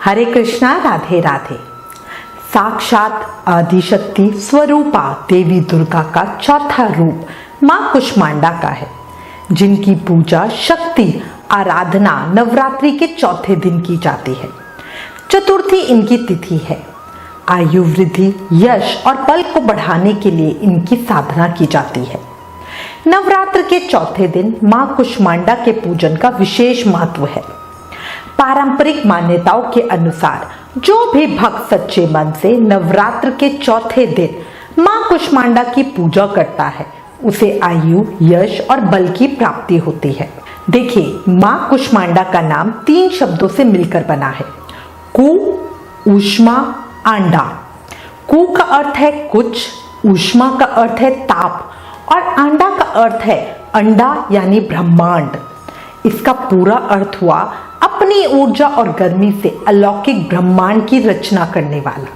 हरे कृष्णा, राधे राधे। साक्षात आदिशक्ति स्वरूपा देवी दुर्गा का चौथा रूप मां कुष्मांडा का है, जिनकी पूजा शक्ति आराधना नवरात्रि के चौथे दिन की जाती है। चतुर्थी इनकी तिथि है। आयु वृद्धि, यश और बल को बढ़ाने के लिए इनकी साधना की जाती है। नवरात्र के चौथे दिन मां कुष्मांडा के पूजन का विशेष महत्व है। पारंपरिक मान्यताओं के अनुसार जो भी भक्त सच्चे मन से नवरात्र के चौथे दिन मां कुष्मांडा की पूजा करता है, उसे आयु, यश और बल की प्राप्ति होती है। देखिए, मां कुष्मांडा का नाम 3 शब्दों से मिलकर बना है। कु, ऊष्मा, आंडा। कु का अर्थ है कुछ, ऊष्मा का अर्थ है ताप और आंडा का अर्थ है अंडा यानी ब्रह्मांड। इसका पूरा अर्थ हुआ अपनी ऊर्जा और गर्मी से अलौकिक ब्रह्मांड की रचना करने वाला।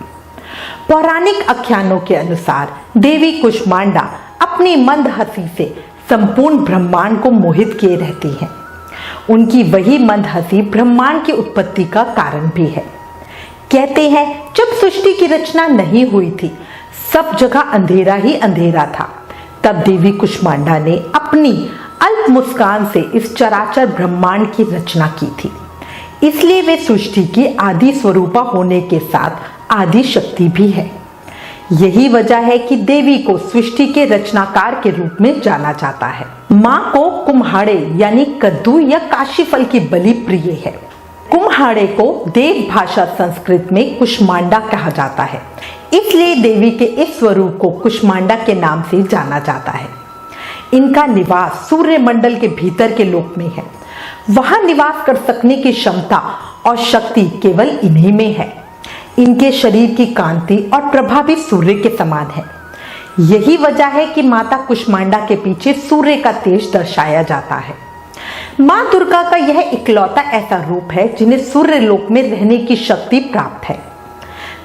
पौराणिक आख्यानों के अनुसार देवी कुष्मांडा अपनी मंद हंसी से संपूर्ण ब्रह्मांड को मोहित किए रहती हैं। उनकी वही मंद हंसी ब्रह्मांड की उत्पत्ति का कारण भी है। कहते हैं, जब सृष्टि की रचना नहीं हुई थी, सब जगह अंधेरा ही अंधेरा था। तब देवी कुष्मांडा ने अपनी अल्प मुस्कान से इस चराचर ब्रह्मांड की रचना की थी। इसलिए वे सृष्टि की आदि स्वरूपा होने के साथ आदि शक्ति भी है। यही वजह है कि देवी को सृष्टि के रचनाकार के रूप में जाना जाता है। मां को कुम्हाड़े यानी कद्दू या काशी फल की बलि प्रिय है। कुम्हाड़े को देव भाषा संस्कृत में कुष्मांडा कहा जाता है। इसलिए देवी के इस स्वरूप को कुष्मांडा के नाम से जाना जाता है। इनका निवास सूर्य मंडल के भीतर के लोक में है। वहां निवास कर सकने की क्षमता और शक्ति केवल इन्हीं में है। इनके शरीर की कांति और प्रभा भी सूर्य के समान है। यही वजह है कि माता कुष्मांडा के पीछे सूर्य का तेज दर्शाया जाता है। मां दुर्गा का यह इकलौता ऐसा रूप है जिन्हें सूर्य लोक में रहने की शक्ति प्राप्त है।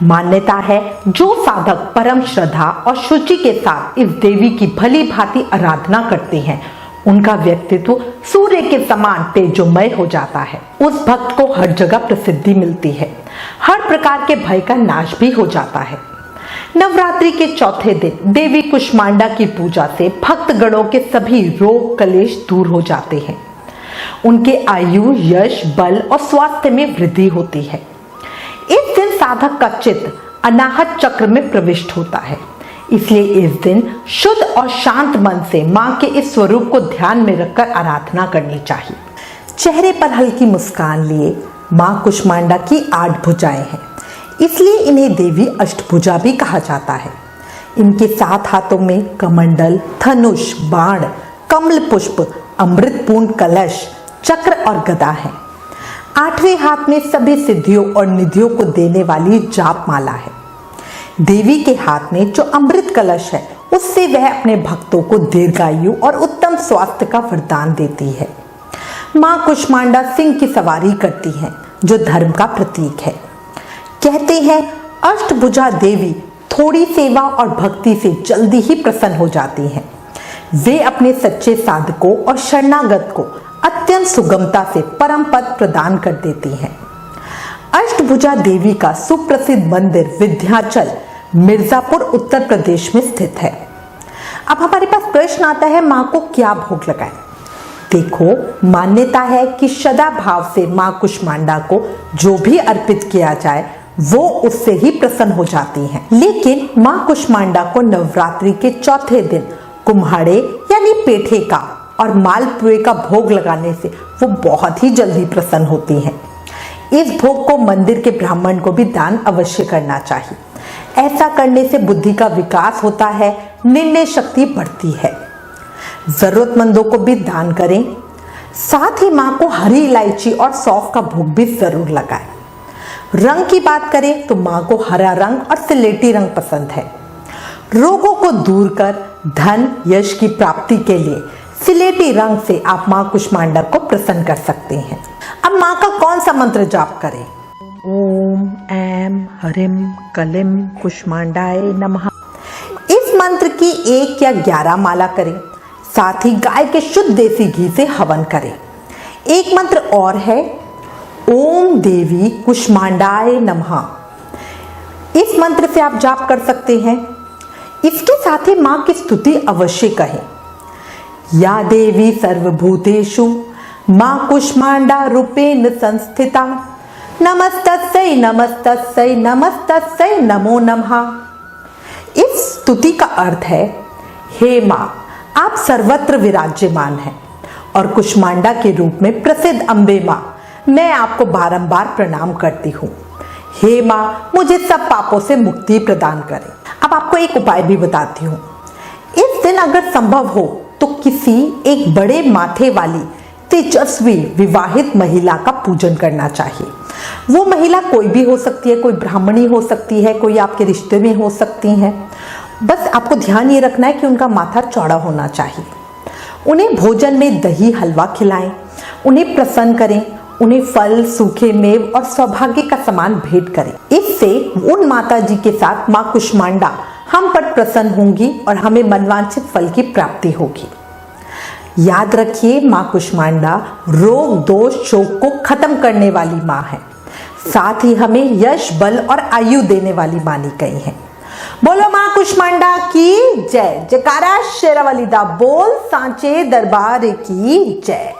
मान्यता है, जो साधक परम श्रद्धा और शुचि के साथ इस देवी की भली भांति आराधना करते हैं, उनका व्यक्तित्व सूर्य के समान तेजोमय हो जाता है। उस भक्त को हर जगह प्रसिद्धि मिलती है। हर प्रकार के भय का नाश भी हो जाता है। नवरात्रि के चौथे दिन देवी कुष्मांडा की पूजा से भक्त गणों के सभी रोग कलेश दूर हो जाते हैं। उनके आयु, यश, बल और स्वास्थ्य में वृद्धि होती है। इस दिन साधक का चित्त अनाहत चक्र में प्रविष्ट होता है। इसलिए इस दिन शुद्ध और शांत मन से मां के इस स्वरूप को ध्यान में रखकर आराधना करनी चाहिए। चेहरे पर हल्की मुस्कान लिए मां कुष्मांडा की 8 भुजाएं हैं, इसलिए इन्हें देवी अष्टभुजा भी कहा जाता है। इनके 7 हाथों में कमंडल, धनुष, बाण, कमल पुष्प, अमृतपूर्ण कलश, चक्र और गदा है। 8वें हाथ में सभी सिद्धियों और निधियों को देने वाली जाप माला है। देवी के हाथ में जो अमृत कलश है, उससे वह अपने भक्तों को दीर्घायु और उत्तम स्वास्थ्य का वरदान देती है। मां कुष्मांडा सिंह की सवारी करती हैं, जो धर्म का प्रतीक है। कहते हैं, अष्टभुजा देवी थोड़ी सेवा और भक्ति से जल्दी ही प्रसन्न हो जाती हैं। वे अपने सच्चे साधकों और शरणागत को अत्यंत सुगमता से परम पद प्रदान कर देती हैं। अष्टभुजा देवी का सुप्रसिद्ध मंदिर विंध्याचल, मिर्जापुर, उत्तर प्रदेश में स्थित है। अब हमारे पास प्रश्न आता है, मां को क्या भोग लगाएं? देखो, मान्यता है कि सदा भाव से मां कुष्मांडा को जो भी अर्पित किया जाए, वो उससे ही प्रसन्न हो जाती हैं। लेकिन मां कुष्मांडा को नवरात्रि के चौथे दिन कुम्हाड़े यानी पेठे का और मालपुए का भोग लगाने से वो बहुत ही जल्दी प्रसन्न होती हैं। इस भोग को मंदिर के ब्राह्मण को भी दान अवश्य करना चाहिए। ऐसा करने से बुद्धि का विकास होता है, निर्णय शक्ति बढ़ती है। जरूरतमंदों को भी दान करें। साथ ही मां को हरी इलायची और सौंफ का भोग भी जरूर लगाएं। रंग की बात करें तो मां को हरा रंग और सिलेटी रंग पसंद है। रोगों को दूर कर धन, यश की प्राप्ति के लिए सिलेटी रंग से आप मां कुष्मांडा को प्रसन्न कर सकते हैं। अब मां का कौन सा मंत्र जाप करें? ओम ऐं ह्रीं क्लीं कुष्मांडाय नमः। इस मंत्र की 1 या 11 माला करें। साथ ही गाय के शुद्ध देसी घी से हवन करें। एक मंत्र और है, ओम देवी कुष्मांडाय नमः। इस मंत्र से आप जाप कर सकते हैं। इसके साथ ही मां की स्तुति अवश्य कहें। या देवी सर्वभूतेषु मां कुष्मांडा रूपेण संस्थिता नमस्तस्यै नमस्तस्यै नमस्तस्यै नमो नमः। इस स्तुति का अर्थ है, हे मां, आप सर्वत्र विराज्यमान हैं और कुष्मांडा के रूप में प्रसिद्ध अम्बे मां, मैं आपको बारंबार प्रणाम करती हूँ। हे मां, मुझे सब पापों से मुक्ति प्रदान करें। अब आपको एक उपाय भी बताती हूँ। इस दिन अगर संभव हो तो किसी एक बड़े माथे वाली तेजस्वी विवाहित महिला का पूजन करना चाहिए। वो महिला कोई भी हो सकती है, कोई ब्राह्मणी हो सकती है, कोई आपके रिश्ते में हो सकती हैं। बस आपको ध्यान ये रखना है कि उनका माथा चौड़ा होना चाहिए। उन्हें भोजन में दही हलवा खिलाएं, उन्हें प्रसन्न करें, उन्हें फल, सूखे मेव और सौभाग्य का सामान भेंट करें। इससे उन माता जी के साथ मां कुष्मांडा हम पर प्रसन्न होंगी और हमें मनवांछित फल की प्राप्ति होगी। याद रखिए, मां कुष्मांडा रोग, दोष, शोक को खत्म करने वाली मां है। साथ ही हमें यश, बल और आयु देने वाली मानी गई है। बोलो मां कुष्मांडा की जय। जयकारा शेरावाली दा बोल, सांचे दरबार की जय।